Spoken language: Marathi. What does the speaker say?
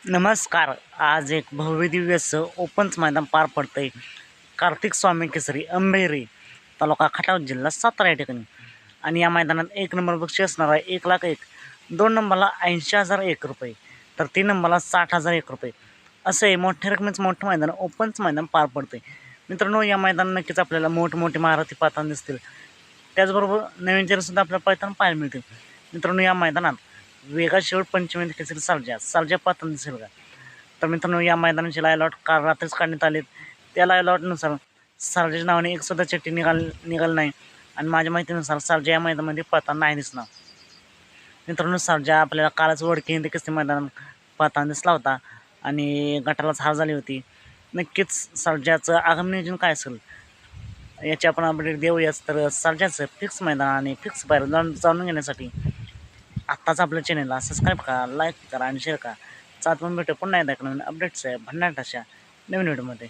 नमस्कार. आज एक भव्य दिव्य असं ओपन्स मैदान पार पडतंय. कार्तिक स्वामी केसरी अंबेरी तालुका खटाव जिल्हा सातारा या ठिकाणी. आणि या मैदानात 1 नंबर बक्षीस असणार आहे 1,01,000. 2 नंबरला 80,001 रुपये, तर 3 नंबरला 60,001 रुपये. असं हे मोठ्या रकमेचं मोठं मैदान ओपन्स मैदान पार पडतंय. मित्रांनो, या मैदानात नक्कीच आपल्याला मोठमोठे महारथी पाहताना दिसतील. त्याचबरोबर नवीन चेहरेसुद्धा आपल्याला पाहताना पाहायला मिळतील. मित्रांनो, या मैदानात वेगा शेवट पंचमी केसरी सर्जा पाहताना दिसेल का? तर मित्रांनो, या मैदानाची लाईव्ह लॉट काल रात्रीच काढण्यात आले. त्या लाईव्ह लॉटनुसार सर्जाच्या नावाने एक सुद्धा चिठ्ठी निघाल नाही. आणि माझ्या माहितीनुसार सर्जा या मैदानामध्ये पळताना नाही दिसणार. मित्रांनो, सर्जा आपल्याला कालच वडकी हिंदी कुस्ती मैदानात पळताना दिसला होता आणि गटालाच हार झाली होती. नक्कीच सर्जाचं आगामी नियोजन काय असेल याची आपण अपडेट देऊयाच. तर सर्जाचं फिक्स मैदान आणि फिक्स बाहेर जाणून घेण्यासाठी आत्ताच आपल्या चॅनलला सबस्क्राईब करा, लाईक करा आणि शेअर करा. चालतं भेटू पुन्हा एकदा नवीन अपडेट्स आहे भन्नाट अशा नवीन व्हिडिओमध्ये.